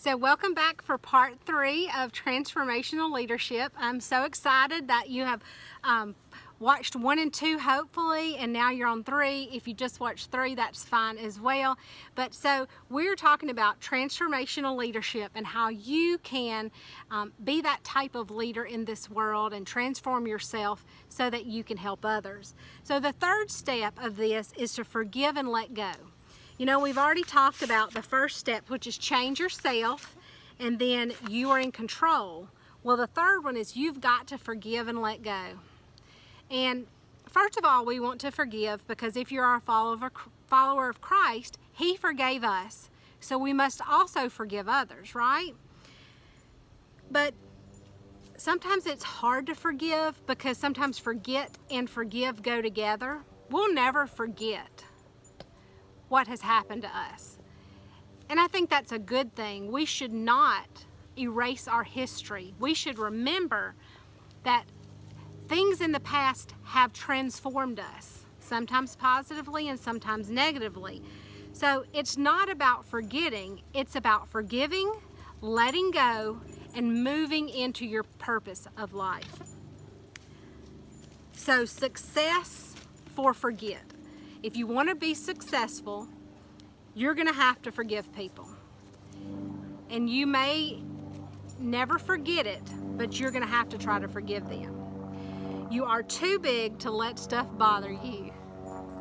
So welcome back for part 3 of Transformational Leadership. I'm so excited that you have watched 1 and 2 hopefully, and now you're on 3. If you just watched 3, that's fine as well. But so we're talking about transformational leadership and how you can be that type of leader in this world and transform yourself so that you can help others. So the third step of this is to forgive and let go. You know, we've already talked about the first step, which is change yourself, and then you are in control. Well, the third one is you've got to forgive and let go. And first of all, we want to forgive because if you're a follower of Christ, He forgave us. So we must also forgive others, right? But sometimes it's hard to forgive because sometimes forget and forgive go together. We'll never forget what has happened to us. And I think that's a good thing. We should not erase our history. We should remember that things in the past have transformed us, sometimes positively and sometimes negatively. So it's not about forgetting, it's about forgiving, letting go, and moving into your purpose of life. So success for forget. If you want to be successful, you're going to have to forgive people. And you may never forget it, but you're going to have to try to forgive them. You are too big to let stuff bother you.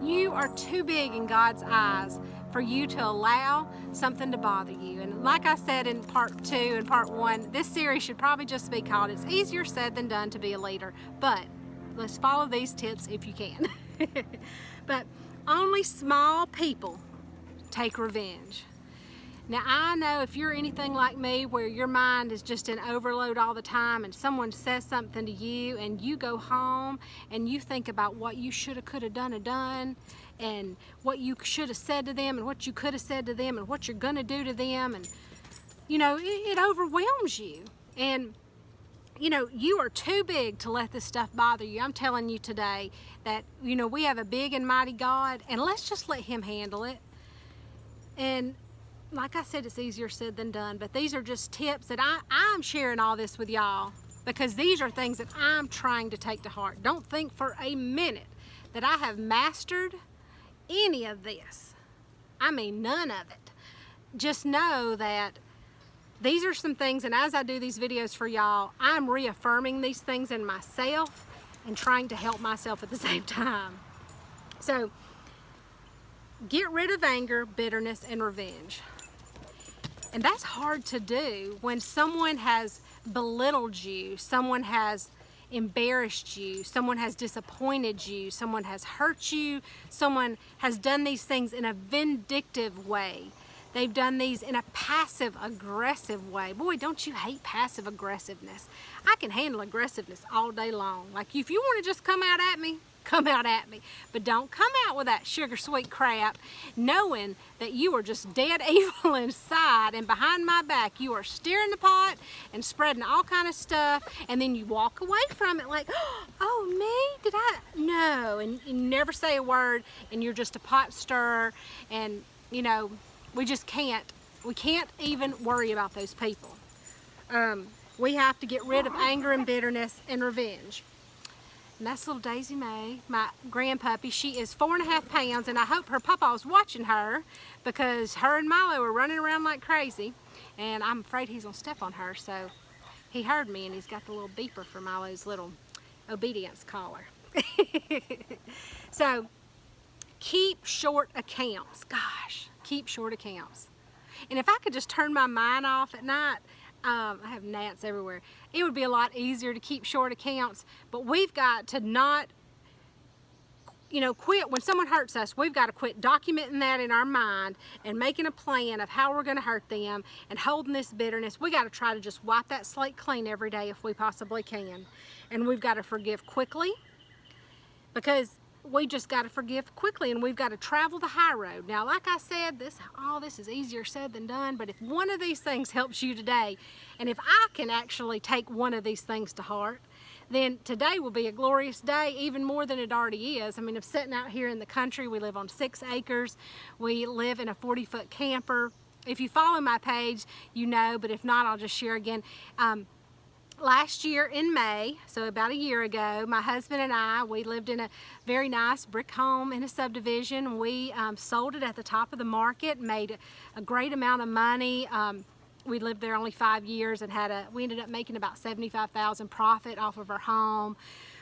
You are too big in God's eyes for you to allow something to bother you. And like I said in part 2 and part 1, this series should probably just be called It's Easier Said Than Done to Be a Leader. But let's follow these tips if you can. But only small people take revenge. Now I know if you're anything like me where your mind is just in overload all the time and someone says something to you and you go home and you think about what you should have, could have done and what you should have said to them and what you could have said to them and what you're gonna do to them, and you know, it overwhelms you. And you know, you are too big to let this stuff bother you. I'm telling you today that, you know, we have a big and mighty God, and let's just let Him handle it. And like I said, it's easier said than done, but these are just tips that I'm sharing all this with y'all because these are things that I'm trying to take to heart. Don't think for a minute that I have mastered any of this. I mean, none of it. Just know that these are some things, and as I do these videos for y'all, I'm reaffirming these things in myself and trying to help myself at the same time. So, get rid of anger, bitterness, and revenge. And that's hard to do when someone has belittled you, someone has embarrassed you, someone has disappointed you, someone has hurt you, someone has done these things in a vindictive way. They've done these in a passive-aggressive way. Boy, don't you hate passive-aggressiveness. I can handle aggressiveness all day long. Like, if you want to just come out at me, come out at me. But don't come out with that sugar-sweet crap knowing that you are just dead evil inside, and behind my back you are stirring the pot and spreading all kind of stuff, and then you walk away from it like, oh, me? Did I? No. And you never say a word, and you're just a pot stirrer, and, you know, we can't even worry about those people. We have to get rid of anger and bitterness and revenge. And that's little Daisy Mae, my grandpuppy. She is 4.5 pounds, and I hope her papa's watching her because her and Milo are running around like crazy, and I'm afraid he's gonna step on her. So he heard me, and he's got the little beeper for Milo's little obedience collar. So keep short accounts. Gosh, keep short accounts. And if I could just turn my mind off at night, I have gnats everywhere. It would be a lot easier to keep short accounts, but we've got to not, you know, quit. When someone hurts us, we've got to quit documenting that in our mind and making a plan of how we're going to hurt them and holding this bitterness. We got to try to just wipe that slate clean every day if we possibly can. And we've got to forgive quickly because we just got to forgive quickly, and we've got to travel the high road. Now, like I said, all this is easier said than done, but if one of these things helps you today, and if I can actually take one of these things to heart, then today will be a glorious day, even more than it already is. I mean, I'm sitting out here in the country. We live on 6 acres. We live in a 40-foot camper. if you follow my page, you know, but if not, I'll just share again. Last year in May, so about a year ago, my husband and I, we lived in a very nice brick home in a subdivision. We sold it at the top of the market, made a great amount of money. We lived there only 5 years and we ended up making about $75,000 profit off of our home.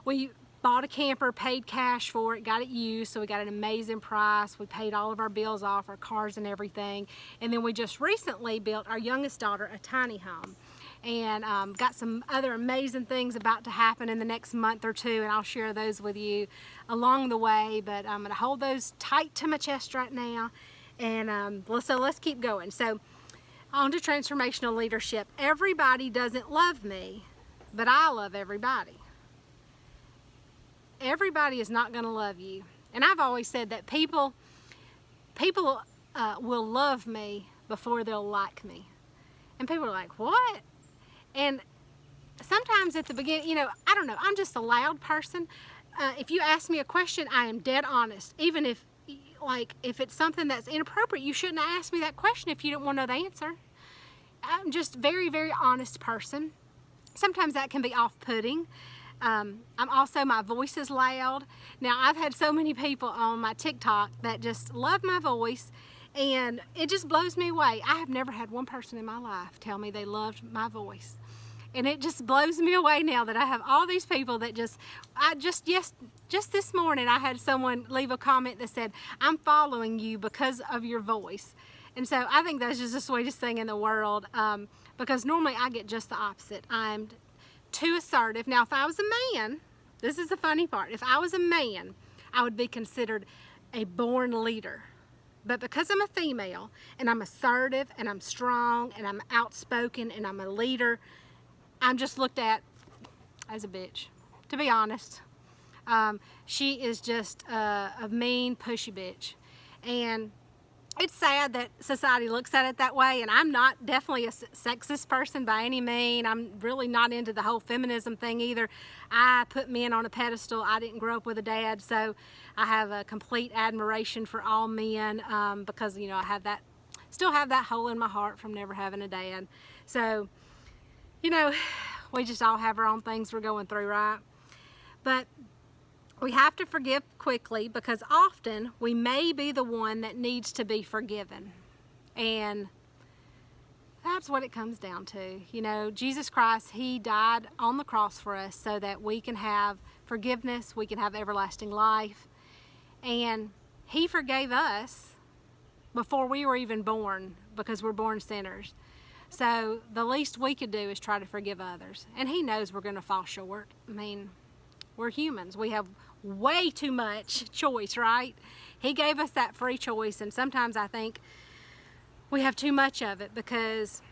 We bought a camper, paid cash for it, got it used, so we got an amazing price. We paid all of our bills off, our cars and everything. And then we just recently built our youngest daughter a tiny home. And got some other amazing things about to happen in the next month or two, and I'll share those with you along the way, but I'm going to hold those tight to my chest right now. And so let's keep going. So on to transformational leadership. Everybody doesn't love me, but I love everybody. Everybody is not going to love you. And I've always said that people will love me before they'll like me. And people are like, what? And sometimes at the beginning, you know, I don't know, I'm just a loud person. If you ask me a question, I am dead honest. Even if it's something that's inappropriate, you shouldn't have asked me that question if you don't want to know the answer. I'm just very, very honest person. Sometimes that can be off-putting. My voice is loud. Now, I've had so many people on my TikTok that just love my voice, and it just blows me away. I have never had one person in my life tell me they loved my voice. And it just blows me away now that I have all these people that just this morning I had someone leave a comment that said, I'm following you because of your voice. And so I think that's just the sweetest thing in the world, because normally I get just the opposite. I'm too assertive. Now, if I was a man, this is the funny part, if I was a man, I would be considered a born leader. But because I'm a female and I'm assertive and I'm strong and I'm outspoken and I'm a leader, I'm just looked at as a bitch, to be honest. She is just a mean, pushy bitch. And it's sad that society looks at it that way, and I'm not definitely a sexist person by any means. I'm really not into the whole feminism thing either. I put men on a pedestal. I didn't grow up with a dad, so I have a complete admiration for all men, because, you know, I still have that hole in my heart from never having a dad. So, you know, we just all have our own things we're going through, right? But we have to forgive quickly, because often we may be the one that needs to be forgiven. And that's what it comes down to. You know, Jesus Christ, He died on the cross for us so that we can have forgiveness, we can have everlasting life. And He forgave us before we were even born, because we're born sinners. So the least we could do is try to forgive others. And He knows we're going to fall short. I mean, we're humans. We have way too much choice, right? He gave us that free choice, and sometimes I think we have too much of it, because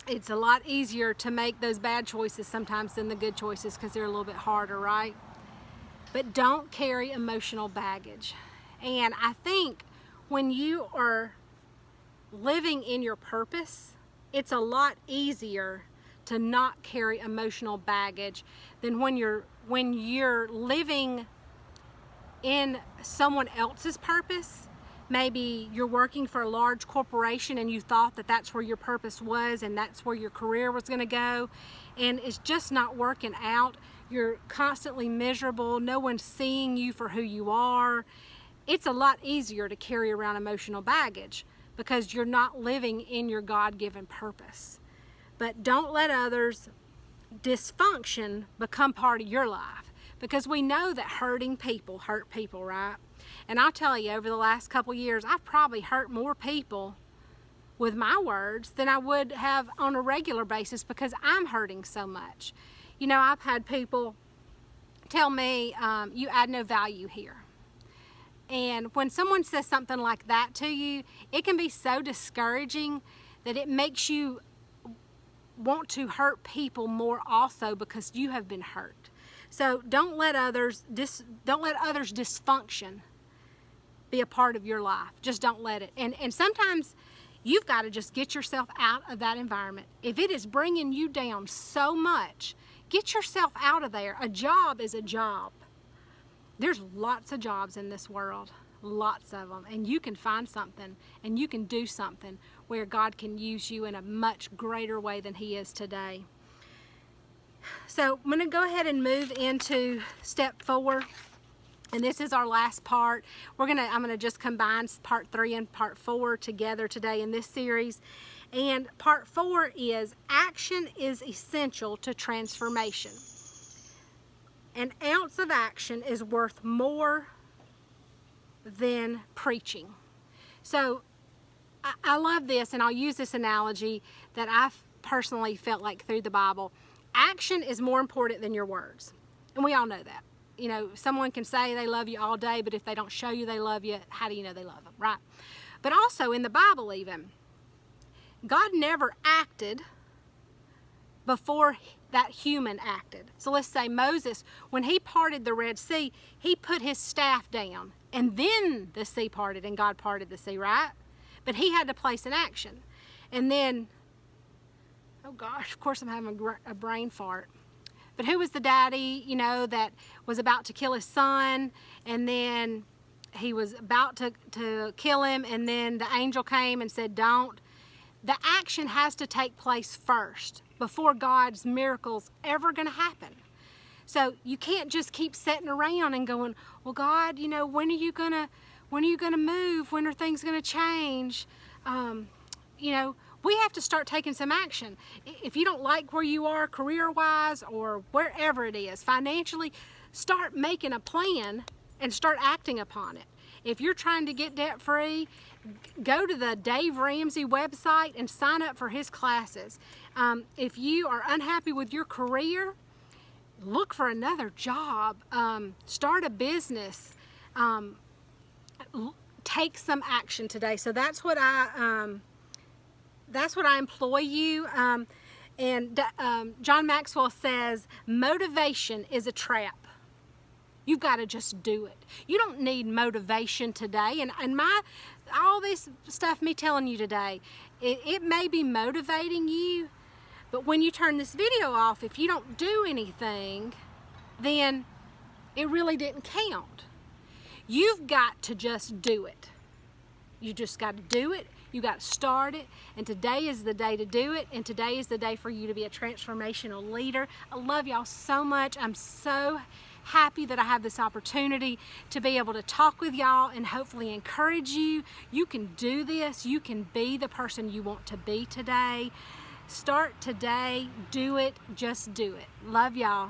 it's a lot easier to make those bad choices sometimes than the good choices, because they're a little bit harder, right? But don't carry emotional baggage. And I think when you are living in your purpose, it's a lot easier to not carry emotional baggage than when you're living in someone else's purpose. Maybe you're working for a large corporation and you thought that that's where your purpose was and that's where your career was going to go, and it's just not working out. You're constantly miserable. No one's seeing you for who you are. It's a lot easier to carry around emotional baggage because you're not living in your God-given purpose. But don't let others' dysfunction become part of your life, because we know that hurting people hurt people, right? And I'll tell you, over the last couple years, I've probably hurt more people with my words than I would have on a regular basis, because I'm hurting so much. You know, I've had people tell me, you add no value here. And when someone says something like that to you, it can be so discouraging that it makes you want to hurt people more also, because you have been hurt. So don't let others dysfunction be a part of your life. Just don't let it. And sometimes you've got to just get yourself out of that environment. If it is bringing you down so much, get yourself out of there. A job is a job. There's lots of jobs in this world, lots of them, and you can find something and you can do something where God can use you in a much greater way than He is today. So I'm going to go ahead and move into step 4. And this is our last part. I'm gonna just combine part 3 and part 4 together today in this series. And part 4 is action is essential to transformation. An ounce of action is worth more than preaching. So I love this, and I'll use this analogy that I've personally felt like through the Bible. Action is more important than your words. And we all know that. You know, someone can say they love you all day, but if they don't show you they love you, how do you know they love them, right? But also in the Bible even, God never acted before that human acted. So let's say Moses, when he parted the Red Sea, he put his staff down, and then the sea parted and God parted the sea, right? But he had to place an action. And then, oh gosh, of course I'm having a brain fart. But who was the daddy, you know, that was about to kill his son, and then he was about to kill him, and then the angel came and said, don't. The action has to take place first before God's miracles ever going to happen. So you can't just keep sitting around and going, well, God, you know, when are you gonna move? When are things gonna change? You know, we have to start taking some action. If you don't like where you are career-wise or wherever it is, financially, start making a plan and start acting upon it. If you're trying to get debt-free, go to the Dave Ramsey website and sign up for his classes. If you are unhappy with your career, look for another job. Start a business. Take some action today. So that's what I employ you. John Maxwell says, motivation is a trap. You've got to just do it. You don't need motivation today. And all this stuff me telling you today, it may be motivating you, but when you turn this video off, if you don't do anything, then it really didn't count. You've got to just do it. You just got to do it. You got to start it, and today is the day to do it, and today is the day for you to be a transformational leader. I love y'all so much. I'm so happy that I have this opportunity to be able to talk with y'all and hopefully encourage you. You can do this. You can be the person you want to be today. Start today. Do it. Just do it. Love y'all.